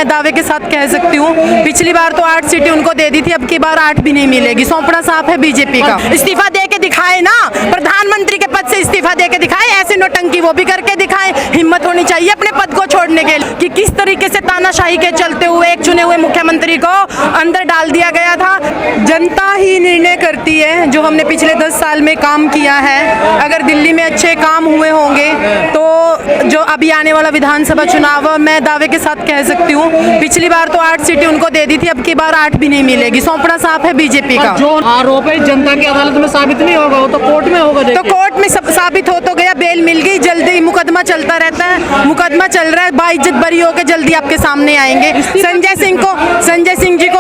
मैं दावे के साथ कह सकती हूँ, पिछली बार तो 8 सीटें उनको दे दी थी, अब की बार 8 भी नहीं मिलेगी। सौंपड़ा साफ है बीजेपी का। इस्तीफा दे के दिखाए ना, प्रधानमंत्री के पद से इस्तीफा दे के दिखाए, ऐसे नौटंकी वो भी करके दिखाए। हिम्मत होनी चाहिए अपने पद को छोड़ने के लिए। कि किस तरीके से तानाशाही के चलते हुए एक चुने हुए मुख्यमंत्री को अंदर डाल दिया गया था। जनता ही निर्णय करती है, जो हमने पिछले 10 साल में काम किया है। अगर दिल्ली में अच्छे काम हुए होंगे तो जो अभी आने वाला विधानसभा चुनाव, मैं दावे के साथ कह सकती हूँ, पिछली बार तो 8 सीटें उनको दे दी थी, अब की बार 8 भी नहीं मिलेगी। सौंपड़ा साफ है बीजेपी का। जो आरोप है जनता की अदालत में साबित नहीं होगा, वो तो कोर्ट में होगा। तो कोर्ट में सब साबित हो तो गया, बेल मिल गई, जल्दी मुकदमा चलता रहता है, मुकदमा चल रहा है, बाइज्जत बरी होकर जल्दी आपके सामने आएंगे। संजय सिंह जी को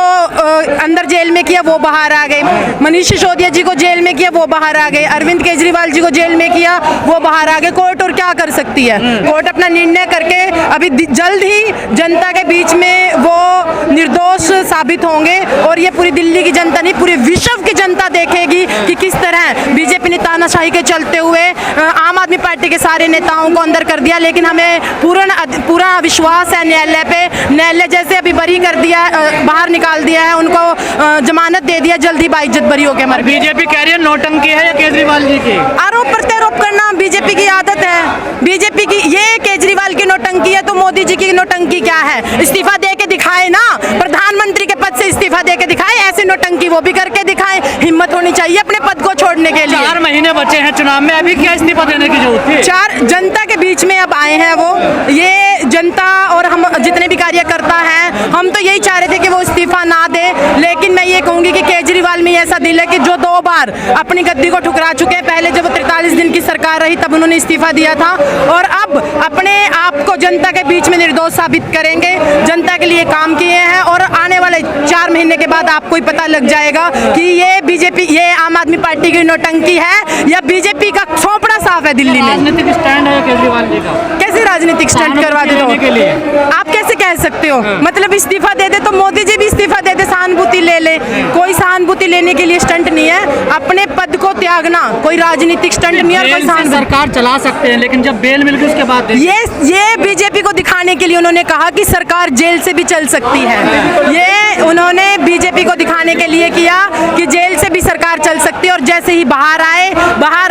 अंदर जेल में किया, वो बाहर आ गए। मनीष सिसोदिया जी को जेल में किया, वो बाहर आ गए। अरविंद केजरीवाल जी को जेल में किया, वो बाहर आ गए। कोर्ट और क्या कर सकती है? कोर्ट अपना निर्णय करके अभी जल्द ही जनता के बीच में वो निर्दोष साबित होंगे, और ये पूरी दिल्ली की जनता नहीं, पूरे विश्व की जनता देखेगी कि किस तरह बीजेपी ने तानाशाही के चलते हुए आम आदमी पार्टी के सारे नेताओं को अंदर कर दिया। लेकिन हमें पूरा विश्वास है न्यायालय पे। न्यायालय जैसे अभी बरी कर दिया, बाहर निकाल दिया है, उनको जमानत दे दिया, जल्दी बाइज्जत बरी होके मर। बीजेपी कह रही है नौटंकी है या केजरीवाल जी की? आरोप प्रत्यारोप करना बीजेपी की आदत है। बीजेपी की ये केजरीवाल की नौटंकी है तो मोदी जी की नौटंकी क्या है? इस्तीफा दे के दिखाए ना, प्रधानमंत्री के पद से इस्तीफा दे के दिखाए, ऐसे नौटंकी वो भी करके दिखाए। हिम्मत होनी चाहिए अपने पद को छोड़ने के लिए। 4 महीने बचे हैं चुनाव में, अभी क्या इस्तीफा देने की जरूरत है? 4 जनता के बीच में अब आए हैं वो। ये जनता और हम जितने भी कार्यकर्ता हैं, हम तो यही चाह रहे थे कि वो इस्तीफा ना दे। लेकिन मैं ये कहूंगी कि केजरीवाल में ऐसा दिल है कि जो 2 बार अपनी गद्दी को ठुकरा चुके हैं। पहले जब 43 दिन की सरकार रही तब उन्होंने इस्तीफा दिया था, और अब अपने आप को जनता के बीच में निर्दोष साबित करेंगे। जनता के लिए काम किए हैं, और आने वाले 4 महीने के बाद आपको ही पता लग जाएगा कि ये बीजेपी, ये आम आदमी पार्टी की नौटंकी है या बीजेपी का सौंपड़ा साफ है दिल्ली में। राजनीतिक स्टैंड है केजरीवाल जी का। कैसे राजनीतिक स्टैंड करवा दे के लिए आप कैसे कह सकते हो? मतलब इस्तीफा दे दे तो मोदी जी भी इस्तीफा दे दे, सहानुभूति ले ले। कोई सहानुभूति लेने के लिए स्टंट नहीं है, अपने पद को त्यागना कोई राजनीतिक स्टंट नहीं है। और कोई सरकार चला सकते हैं, लेकिन जब बेल मिल गई उसके बाद ये बीजेपी को दिखाने के लिए उन्होंने कहा कि सरकार जेल से भी चल सकती है। ये उन्होंने बीजेपी को दिखाने के लिए किया कि जेल से भी सरकार चल सकती है, और जैसे ही बाहर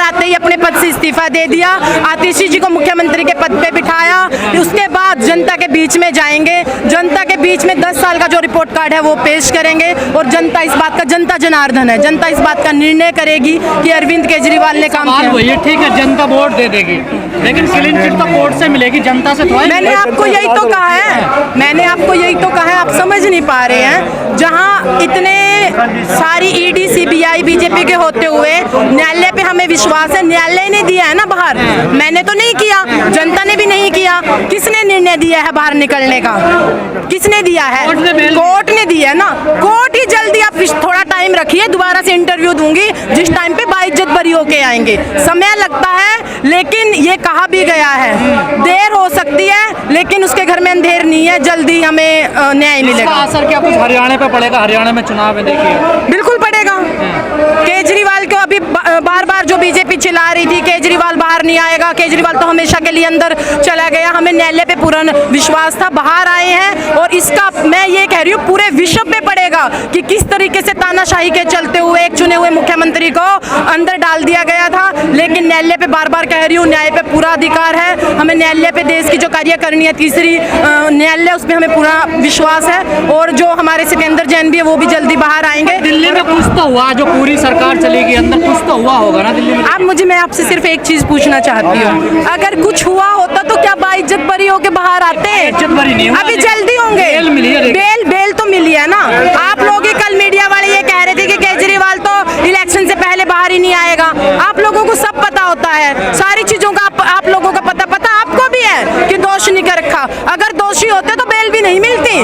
आते ही अपने पद से इस्तीफा दे दिया। आतिशी जी को मुख्यमंत्री के पद पे बिठाया, उसके बाद जनता के बीच में जाएंगे, जनता के बीच में 10 साल का जो रिपोर्ट कार्ड है वो पेश करेंगे, और जनता इस बात का, जनता जनार्दन है, जनता इस बात का निर्णय करेगी कि अरविंद केजरीवाल ने काम किया। ये ठीक है, जनता वोट दे देगी, लेकिन क्लीन चिट तो कोर्ट से मिलेगी, जनता से थोड़ा। मैंने आपको यही तो कहा है, आप समझ नहीं पा रहे हैं। जहां इतने सारी ईडी सीबीआई बीजेपी के होते हुए न्यायालय पे हमें विश्वास है, न्यायालय ने दिया है ना बाहर, मैंने तो नहीं किया, जनता ने भी नहीं किया। किसने निर्णय दिया है बाहर निकलने का? किसने दिया है? कोर्ट ने दिया ना। कोर्ट ही जल्दी, आप थोड़ा टाइम रखिए, दोबारा से इंटरव्यू दूंगी, जिस टाइम पे बाइज्जत बरी होके आएंगे। समय लगता है, लेकिन ये कहा भी गया है, देर हो सकती है लेकिन उसके घर में अंधेर नहीं है, जल्दी हमें न्याय मिलेगा। असर क्या कुछ हरियाणा पे पड़ेगा? हरियाणा में चुनाव है, देखिए बिल्कुल पड़ेगा। केजरीवाल को अभी बार बार जो बीजेपी चिल्ला रही थी केजरीवाल बाहर नहीं आएगा, केजरीवाल तो हमेशा के लिए अंदर चला गया, हमें न्यायालय पे पूरा विश्वास था, बाहर आए हैं। और इसका मैं ये कह रही हूँ पूरे विश्व पे पड़ेगा कि किस तरीके से तानाशाही के चलते हुए एक चुने हुए मुख्यमंत्री को अंदर डाल दिया गया था। लेकिन न्यायालय पे बार बार कह रही हूँ, न्याय पे पूरा अधिकार है, हमें न्यायालय पे देश की जो कार्यकारिणी है तीसरी न्यायालय, उसमें हमें पूरा विश्वास है। और जो हमारे सिकंदर जैन भी है वो भी जल्दी बाहर आएंगे। दिल्ली में कुछ तो हुआ, जो पूरी सरकार चलेगी अंदर, कुछ तो हुआ होगा ना दिल्ली में। मैं आपसे सिर्फ एक चीज पूछना चाहती हूँ, अगर कुछ हुआ होता तो क्या बाइज्जत बरी होके बाहर आते? इज्जत बरी नहीं, अभी जल्दी होंगे। बेल तो मिली है ना। आप लोग ही कल मीडिया वाले ये कह रहे थे कि केजरीवाल तो इलेक्शन से पहले बाहर ही नहीं आएगा। आप लोगों को सब पता होता है, सारी चीजों का आप लोगों का पता आपको भी है कि दोष नहीं कर रखा। अगर दोषी होते तो बेल भी नहीं मिलती,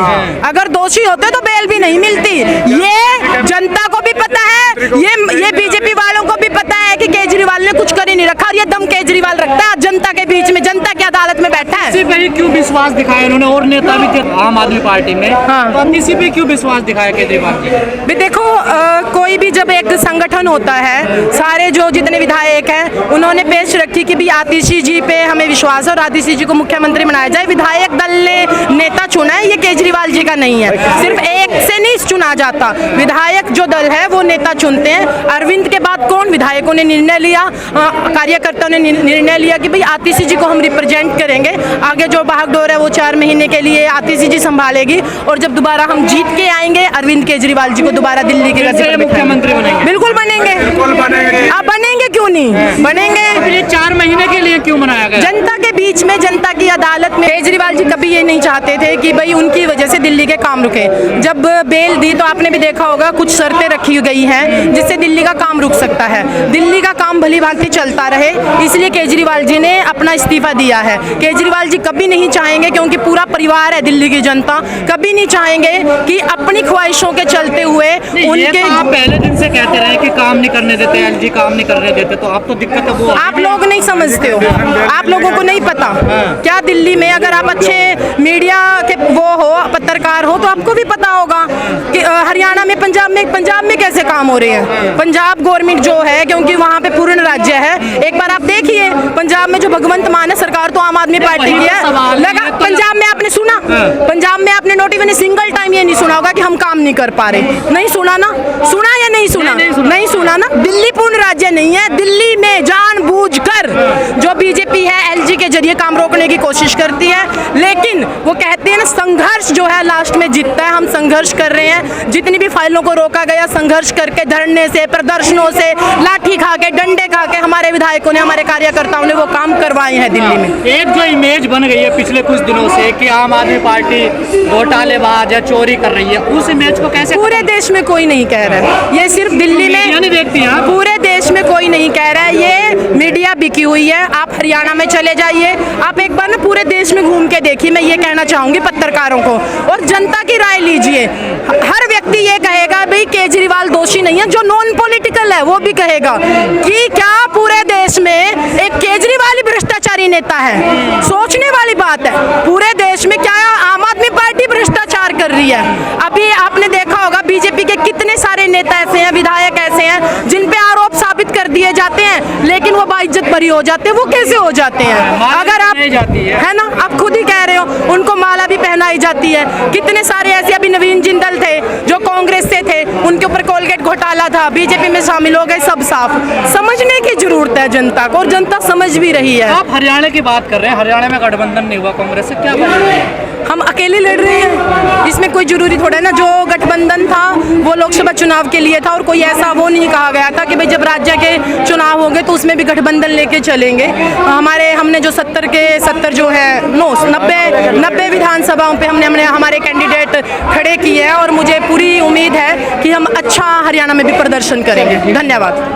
अगर दोषी होते तो बेल भी नहीं मिलती। ये जनता को भी पता है, ये बीजेपी वालों को भी पता है कि केजरीवाल ने कुछ कर ही नहीं रखा, और ये दम केजरीवाल रखता है जनता के बीच में, जनता की अदालत में बैठा है। किसी पे ही क्यों विश्वास दिखाया इन्होंने, और नेता भी थे आम आदमी पार्टी में, तो अब किसी पे क्यों विश्वास दिखाया केजरीवाल जी? भी देखो, कोई भी जब एक संगठन होता है, सारे जो जितने विधायक हैं उन्होंने पेश रखी कि भी आतिशी जी पे हमें विश्वास है और आतिशी जी को मुख्यमंत्री बनाया जाए। विधायक दल ने नेता चुना है, ये केजरीवाल जी का नहीं है, सिर्फ एक से नहीं चुना जाता, विधायक जो दल है वो नेता चुनते हैं। अरविंद के बाद कौन विधायकों ने निर्णय लिया, कार्यकर्ताओं ने निर्णय लिया कि भाई आतिशी जी को हम रिप्रेजेंट करेंगे, आगे जो भागदौड़ है वो 4 महीने के लिए आतिशी जी संभालेगी, और जब दोबारा हम जीत के आएंगे अरविंद केजरीवाल जी को दोबारा दिल्ली के मुख्यमंत्री बनेंगे। बिल्कुल बनेंगे, आप बनेंगे क्यों नहीं बनेंगे। ये 4 महीने के लिए क्यों बनाया गया? जनता के बीच में, जनता की अदालत में। केजरीवाल जी कभी ये नहीं चाहते थे कि भाई उनकी वजह से दिल्ली के काम रुके। जब बेल दी तो आपने भी देखा होगा कुछ शर्तें रखी गई हैं जिससे दिल्ली का काम रुक सकता है, दिल्ली का काम भली भांति चलता रहे, इसलिए केजरीवाल जी ने अपना इस्तीफा दिया है। केजरीवाल जी कभी नहीं चाहेंगे, क्योंकि पूरा परिवार है दिल्ली की जनता, कभी नहीं चाहेंगे कि अपनी ख्वाहिशों के चलते हुए उनके। आप पहले दिन से कहते रहे कि काम नहीं करने देते, एलजी काम नहीं करने देते, तो अब तो दिक्कत है वो। आप लोग नहीं समझते हो, आप लोगों को नहीं पता क्या दिल्ली में अगर आप अच्छे मीडिया के वो हो, पत्रकार हो, तो आपको भी पता होगा कि हरियाणा में, पंजाब में कैसे काम हो रहे हैं। पंजाब गवर्नमेंट जो है, क्योंकि वहाँ पे पूर्ण राज्य है, एक बार आप देखिए पंजाब में जो भगवंत मान है, सरकार तो आम आदमी पार्टी की है, लगा पंजाब में आपने सुना, पंजाब में आपने नोटिस ने सिंगल टाइम ये नहीं सुना होगा कि हम काम नहीं कर पा रहे, नहीं सुना ना, सुना या नहीं सुना, नहीं सुना ना। दिल्ली पूर्ण राज्य नहीं है, दिल्ली में जानबूझकर जो बीजेपी है एलजी के जरिए काम रोकने की कोशिश करती है, लेकिन वो कहते हैं ना संघर्ष जो है लास्ट में जीतता है। हम संघर्ष कर रहे हैं, जितनी भी फाइलों को रोका गया संघर्ष करके, धरने से, प्रदर्शनों से, लाठी खा के, डंडे खा के हमारे विधायकों ने, हमारे कार्यकर्ताओं ने वो काम करवाए हैं दिल्ली में। एक जो इमेज बन गई है पिछले कुछ दिनों से कि आम आदमी पार्टी घोटालेबाज या चोरी कर रही है, उस इमेज को कैसे? पूरे देश में कोई नहीं कह रहा है, ये सिर्फ दिल्ली में नहीं देखती है, पूरे देश में कोई नहीं कह रहा है, ये मीडिया बिकी हुई है। आप हरियाणा में चले जाइए, आप एक बार ना पूरे देश में घूम के देखिए, मैं ये कहना चाहूंगी पत्रकारों को, और जनता की राय लीजिए। हर व्यक्ति ये कहेगा भाई केजरीवाल दोषी नहीं है, जो नॉन पॉलिटिकल है वो भी कहेगा कि क्या पूरे देश में एक केजरीवाल ही भ्रष्टाचारी नेता है। सोचने वाली बात है, पूरे देश में क्या आम आदमी पार्टी भ्रष्टाचार कर रही है? अभी आपने देखा होगा बीजेपी के कितने सारे नेता ऐसे हैं, विधायक ऐसे हैं जिन पे आरोप साबित कर दिए जाते हैं, लेकिन वो बाइज्जत बरी हो जाते हैं। वो कैसे हो जाते हैं? अगर आप है ना, आप खुद ही कह रहे हो, उनको माला भी पहनाई जाती है। कितने सारे ऐसे, अभी नवीन जिंदल थे जो कांग्रेस से थे, उनके ऊपर कोलगेट घोटाला था, बीजेपी में शामिल हो गए, सब साफ। समझने की जरूरत है जनता को, और जनता समझ भी रही है। आप हरियाणा की बात कर रहे हैं, हरियाणा में गठबंधन नहीं हुआ कांग्रेस से, क्या बोल रहे हैं? हम अकेले लड़ रहे हैं, इसमें कोई जरूरी थोड़ा है ना। जो गठबंधन था वो लोकसभा चुनाव के लिए था, और कोई ऐसा वो नहीं कहा गया था कि भाई जब राज्य के चुनाव होंगे तो उसमें भी गठबंधन लेके चलेंगे। हमने जो 70 जो है 90 विधानसभाओं पे हमने हमारे कैंडिडेट खड़े किए हैं, और मुझे पूरी उम्मीद है कि हम अच्छा हरियाणा में भी प्रदर्शन करेंगे। धन्यवाद।